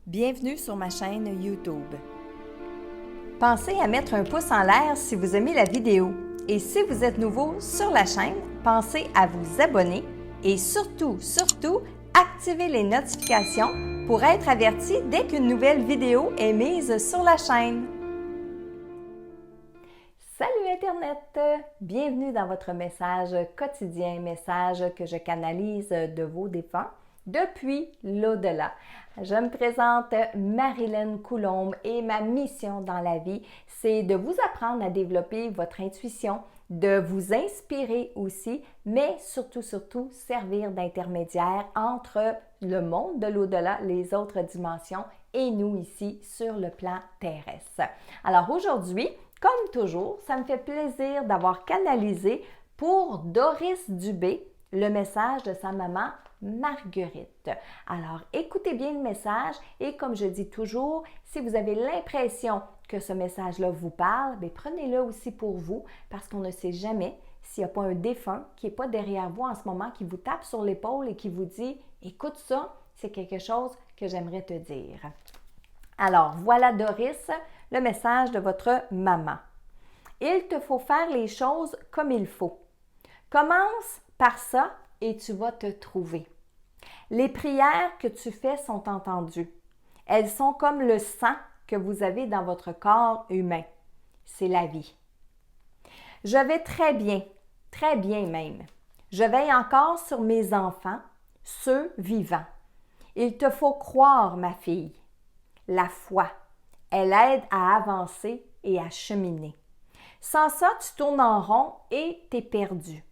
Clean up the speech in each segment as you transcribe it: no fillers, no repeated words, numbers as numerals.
Bienvenue sur ma chaîne YouTube. Pensez à mettre un pouce en l'air si vous aimez la vidéo. Et si vous êtes nouveau sur la chaîne, pensez à vous abonner et surtout, activez les notifications pour être averti dès qu'une nouvelle vidéo est mise sur la chaîne. Salut Internet! Bienvenue dans votre message quotidien, message que je canalise de vos défunts depuis l'au-delà. Je me présente Marilyn Coulombe et ma mission dans la vie, c'est de vous apprendre à développer votre intuition, de vous inspirer aussi, mais surtout servir d'intermédiaire entre le monde de l'au-delà, les autres dimensions et nous ici sur le plan terrestre. Alors aujourd'hui, comme toujours, ça me fait plaisir d'avoir canalisé pour Doris Dubé le message de sa maman Marguerite. Alors, écoutez bien le message et comme je dis toujours, si vous avez l'impression que ce message-là vous parle, bien, prenez-le aussi pour vous parce qu'on ne sait jamais s'il n'y a pas un défunt qui n'est pas derrière vous en ce moment, qui vous tape sur l'épaule et qui vous dit « Écoute ça, c'est quelque chose que j'aimerais te dire. » Alors, voilà Doris, le message de votre maman. Il te faut faire les choses comme il faut. Commence par ça et tu vas te trouver. Les prières que tu fais sont entendues. Elles sont comme le sang que vous avez dans votre corps humain. C'est la vie. Je vais très bien même. Je veille encore sur mes enfants, ceux vivants. Il te faut croire, ma fille. La foi, elle aide à avancer et à cheminer. Sans ça, tu tournes en rond et t'es perdu.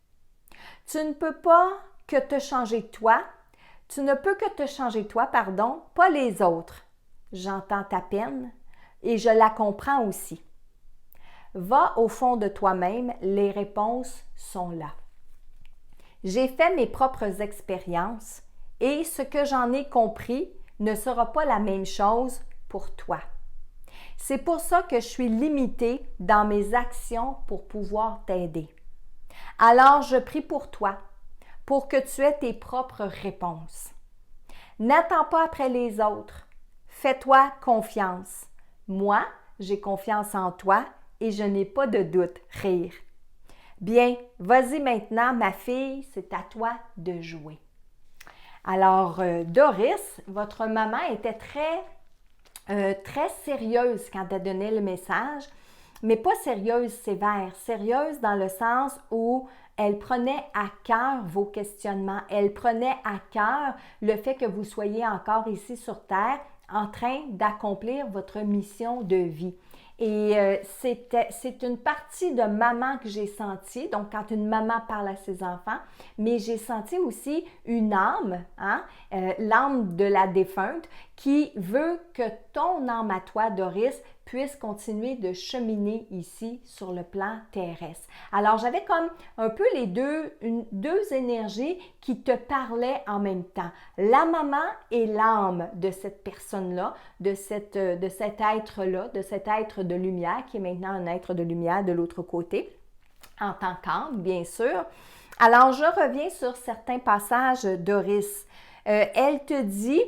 Tu ne peux pas que te changer toi, pas les autres. J'entends ta peine et je la comprends aussi. Va au fond de toi-même, les réponses sont là. J'ai fait mes propres expériences et ce que j'en ai compris ne sera pas la même chose pour toi. C'est pour ça que je suis limitée dans mes actions pour pouvoir t'aider. Alors, je prie pour toi, pour que tu aies tes propres réponses. N'attends pas après les autres. Fais-toi confiance. Moi, j'ai confiance en toi et je n'ai pas de doute. Rire. Bien, vas-y maintenant, ma fille, c'est à toi de jouer. Alors, Doris, votre maman était très sérieuse quand elle donnait le message, mais pas sérieuse sévère, sérieuse dans le sens où elle prenait à cœur vos questionnements, elle prenait à cœur le fait que vous soyez encore ici sur Terre en train d'accomplir votre mission de vie. Et c'est une partie de maman que j'ai sentie, donc quand une maman parle à ses enfants, mais j'ai senti aussi une âme, l'âme de la défunte, qui veut que ton âme à toi, Doris, puisse continuer de cheminer ici sur le plan terrestre. Alors, j'avais comme un peu les deux énergies qui te parlaient en même temps. La maman et l'âme de cette personne-là, de cet être-là, de cet être de lumière qui est maintenant un être de lumière de l'autre côté, en tant qu'âme, bien sûr. Alors, je reviens sur certains passages, Doris. Elle te dit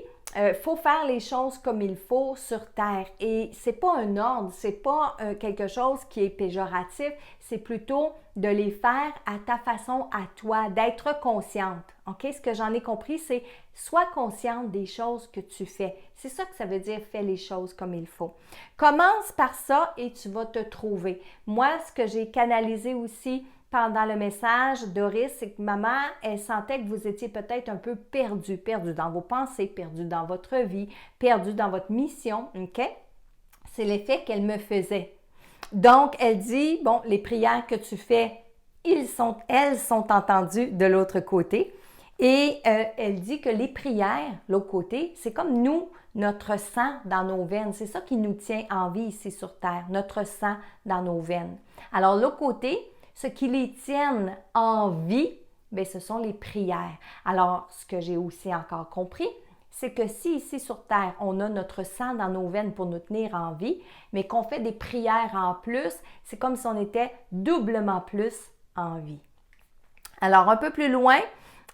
faut faire les choses comme il faut sur Terre. Et c'est pas un ordre, c'est pas quelque chose qui est péjoratif, c'est plutôt de les faire à ta façon, à toi, d'être consciente. OK? Ce que j'en ai compris, c'est sois consciente des choses que tu fais. C'est ça que ça veut dire, fais les choses comme il faut. Commence par ça et tu vas te trouver. Moi, ce que j'ai canalisé aussi pendant le message, Doris, c'est que maman, elle sentait que vous étiez peut-être un peu perdu dans vos pensées, perdu dans votre vie, perdu dans votre mission, OK? C'est l'effet qu'elle me faisait. Donc, elle dit, bon, les prières que tu fais, elles sont entendues de l'autre côté. Et elle dit que les prières, l'autre côté, c'est comme nous, notre sang dans nos veines. C'est ça qui nous tient en vie ici sur Terre, notre sang dans nos veines. Alors, l'autre côté, ce qui les tienne en vie, bien, ce sont les prières. Alors, ce que j'ai aussi encore compris, c'est que si ici sur Terre, on a notre sang dans nos veines pour nous tenir en vie, mais qu'on fait des prières en plus, c'est comme si on était doublement plus en vie. Alors, un peu plus loin,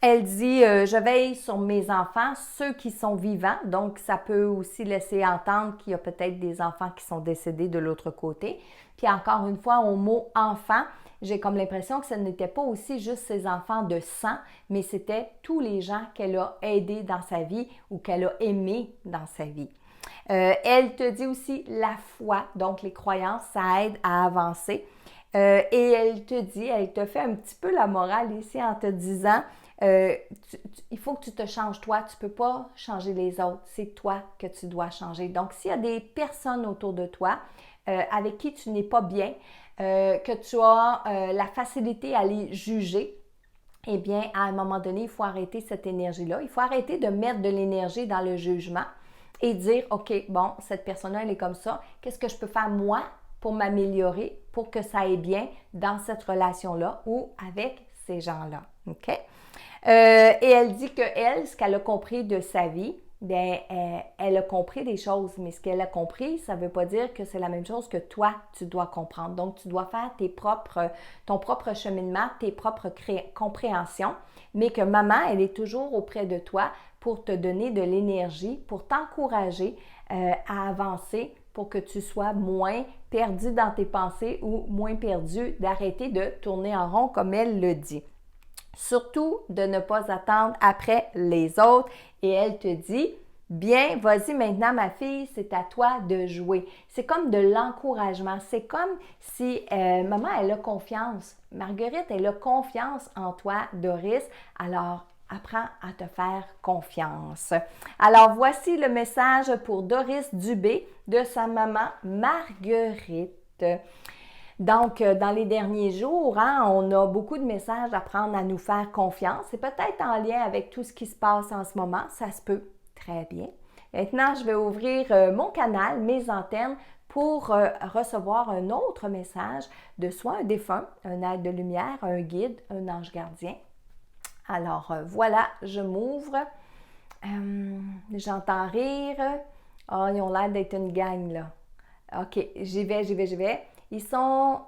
Elle dit, je veille sur mes enfants, ceux qui sont vivants. Donc, ça peut aussi laisser entendre qu'il y a peut-être des enfants qui sont décédés de l'autre côté. Puis encore une fois, au mot enfant, j'ai comme l'impression que ce n'était pas aussi juste ses enfants de sang, mais c'était tous les gens qu'elle a aidés dans sa vie ou qu'elle a aimés dans sa vie. Elle te dit aussi la foi, donc les croyances, ça aide à avancer. Et elle te dit, elle te fait un petit peu la morale ici en te disant, il faut que tu te changes toi, tu ne peux pas changer les autres, c'est toi que tu dois changer. Donc, s'il y a des personnes autour de toi avec qui tu n'es pas bien, que tu as la facilité à les juger, eh bien, à un moment donné, il faut arrêter cette énergie-là. Il faut arrêter de mettre de l'énergie dans le jugement et dire, OK, bon, cette personne-là, elle est comme ça. Qu'est-ce que je peux faire, moi, pour m'améliorer, pour que ça aille bien dans cette relation-là ou avec ces gens-là. OK? Et elle dit que elle, ce qu'elle a compris de sa vie, bien, elle a compris des choses, mais ce qu'elle a compris, ça ne veut pas dire que c'est la même chose que toi, tu dois comprendre. Donc, tu dois faire ton propre cheminement, tes propres compréhensions, mais que maman, elle est toujours auprès de toi pour te donner de l'énergie, pour t'encourager à avancer, pour que tu sois moins perdu dans tes pensées ou moins perdu d'arrêter de tourner en rond comme elle le dit. Surtout de ne pas attendre après les autres. Et elle te dit, bien, vas-y maintenant ma fille, c'est à toi de jouer. C'est comme de l'encouragement. C'est comme si maman, elle a confiance. Marguerite, elle a confiance en toi, Doris. Alors, apprends à te faire confiance. Alors, voici le message pour Doris Dubé de sa maman Marguerite. Donc, dans les derniers jours, on a beaucoup de messages à prendre à nous faire confiance. C'est peut-être en lien avec tout ce qui se passe en ce moment. Ça se peut très bien. Maintenant, je vais ouvrir mon canal, mes antennes, pour recevoir un autre message de soit un défunt, un aide de lumière, un guide, un ange gardien. Alors, voilà, je m'ouvre. J'entends rire. Ah, ils ont l'air d'être une gang, là. OK, j'y vais. Ils sont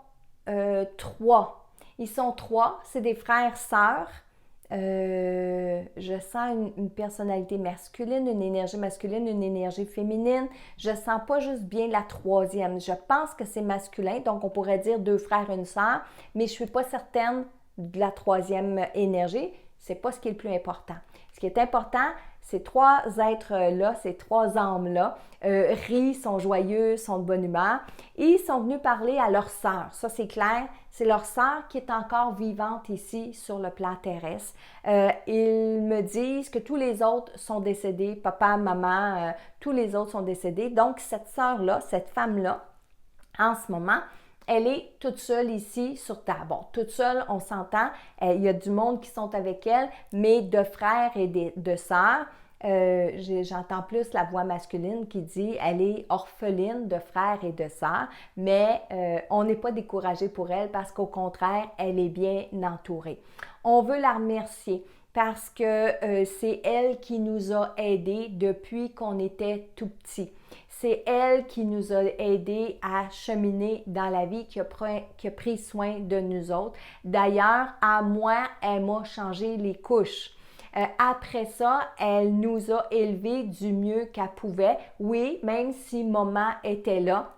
trois. Ils sont trois. C'est des frères-sœurs. Je sens une personnalité masculine, une énergie masculine, une énergie féminine. Je sens pas juste bien la troisième. Je pense que c'est masculin, donc on pourrait dire deux frères, une sœur, mais je suis pas certaine de la troisième énergie. C'est pas ce qui est le plus important. Ce qui est important, ces trois êtres-là, ces trois âmes-là, rient, sont joyeux, sont de bonne humeur. Et ils sont venus parler à leur sœur. Ça, c'est clair. C'est leur sœur qui est encore vivante ici sur le plan terrestre. Ils me disent que tous les autres sont décédés. Papa, maman, tous les autres sont décédés. Donc, cette sœur-là, cette femme-là, en ce moment, elle est toute seule ici sur Terre. Bon, toute seule, on s'entend. Il y a du monde qui sont avec elle, mais de frères et de sœurs. J'entends plus la voix masculine qui dit elle est orpheline de frères et de sœurs, mais on n'est pas découragé pour elle parce qu'au contraire, elle est bien entourée. On veut la remercier parce que c'est elle qui nous a aidés depuis qu'on était tout petit. C'est elle qui nous a aidés à cheminer dans la vie, qui a pris soin de nous autres. D'ailleurs, à moi, elle m'a changé les couches. Après ça, elle nous a élevés du mieux qu'elle pouvait. Oui, même si maman était là,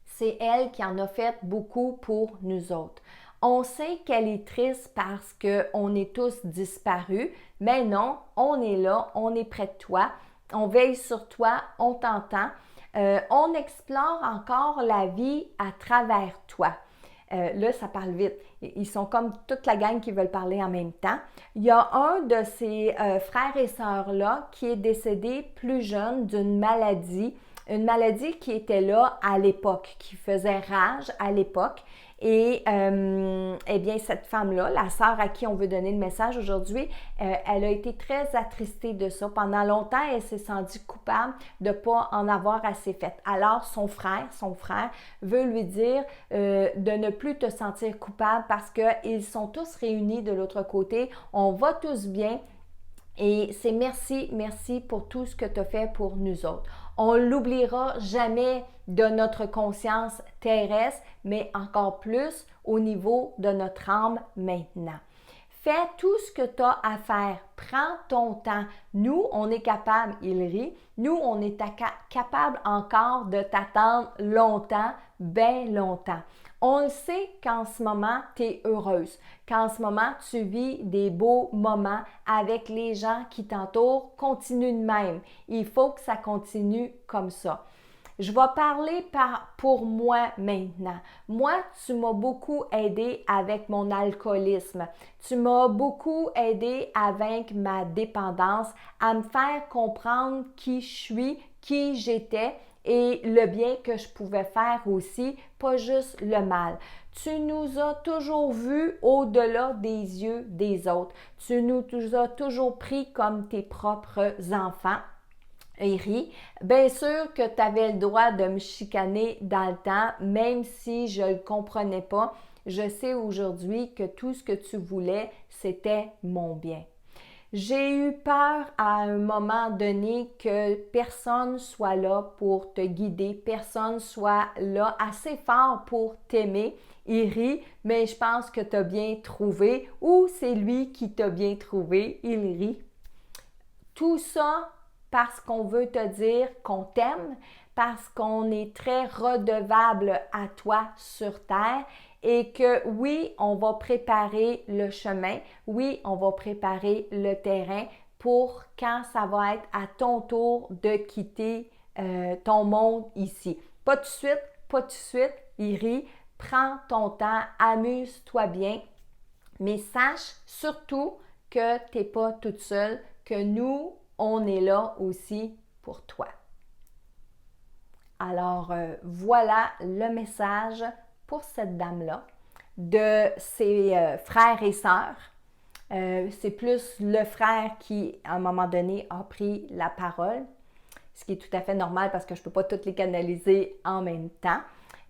c'est elle qui en a fait beaucoup pour nous autres. On sait qu'elle est triste parce qu'on est tous disparus, mais non, on est là, on est près de toi, on veille sur toi, on t'entend. On explore encore la vie à travers toi. Là, ça parle vite. Ils sont comme toute la gang qui veulent parler en même temps. Il y a un de ces frères et sœurs-là qui est décédé plus jeune d'une maladie, une maladie qui était là à l'époque, qui faisait rage à l'époque. Et eh bien, cette femme-là, la sœur à qui on veut donner le message aujourd'hui, elle a été très attristée de ça. Pendant longtemps, elle s'est sentie coupable de ne pas en avoir assez fait. Alors, son frère veut lui dire de ne plus te sentir coupable parce qu'ils sont tous réunis de l'autre côté. On va tous bien. Et c'est merci pour tout ce que tu as fait pour nous autres. On ne l'oubliera jamais de notre conscience terrestre, mais encore plus au niveau de notre âme maintenant. Fais tout ce que tu as à faire. Prends ton temps. Nous, on est capable, il rit, nous, on est capable encore de t'attendre longtemps, bien longtemps. On le sait qu'en ce moment, tu es heureuse, qu'en ce moment, tu vis des beaux moments avec les gens qui t'entourent. Continue de même. Il faut que ça continue comme ça. Je vais parler pour moi maintenant. Moi, tu m'as beaucoup aidé avec mon alcoolisme. Tu m'as beaucoup aidé à vaincre ma dépendance, à me faire comprendre qui je suis, qui j'étais et le bien que je pouvais faire aussi, pas juste le mal. Tu nous as toujours vus au-delà des yeux des autres. Tu nous as toujours pris comme tes propres enfants. Il rit. Bien sûr que tu avais le droit de me chicaner dans le temps, même si je ne le comprenais pas. Je sais aujourd'hui que tout ce que tu voulais, c'était mon bien. J'ai eu peur à un moment donné que personne soit là pour te guider, personne soit là assez fort pour t'aimer. Il rit, mais je pense que tu as bien trouvé ou c'est lui qui t'a bien trouvé. Il rit. Tout ça parce qu'on veut te dire qu'on t'aime, parce qu'on est très redevable à toi sur terre et que oui, on va préparer le chemin, oui, on va préparer le terrain pour quand ça va être à ton tour de quitter ton monde ici. Pas tout de suite, pas tout de suite, il rit, prends ton temps, amuse-toi bien, mais sache surtout que tu n'es pas toute seule, que nous, on est là aussi pour toi. Alors, voilà le message pour cette dame-là de ses frères et sœurs. C'est plus le frère qui, à un moment donné, a pris la parole, ce qui est tout à fait normal parce que je ne peux pas toutes les canaliser en même temps.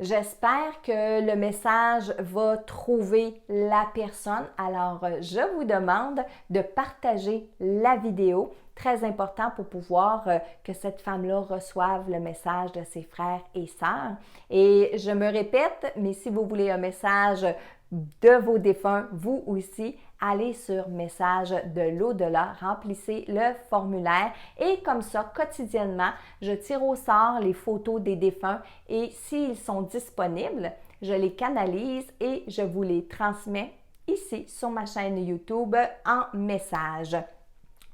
J'espère que le message va trouver la personne. Alors, je vous demande de partager la vidéo. Très important pour pouvoir que cette femme-là reçoive le message de ses frères et sœurs. Et je me répète, mais si vous voulez un message de vos défunts, vous aussi, allez sur Message de l'au-delà, remplissez le formulaire et comme ça, quotidiennement, je tire au sort les photos des défunts et s'ils sont disponibles, je les canalise et je vous les transmets ici sur ma chaîne YouTube en message.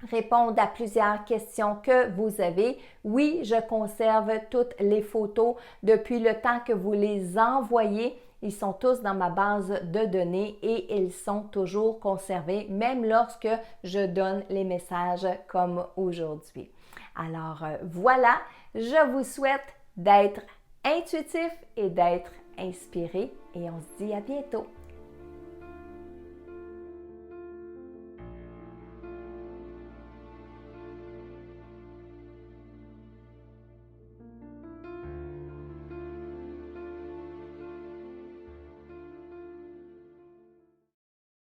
Répondre à plusieurs questions que vous avez. Oui, je conserve toutes les photos depuis le temps que vous les envoyez. Ils sont tous dans ma base de données et ils sont toujours conservés, même lorsque je donne les messages comme aujourd'hui. Alors voilà, je vous souhaite d'être intuitif et d'être inspiré et on se dit à bientôt.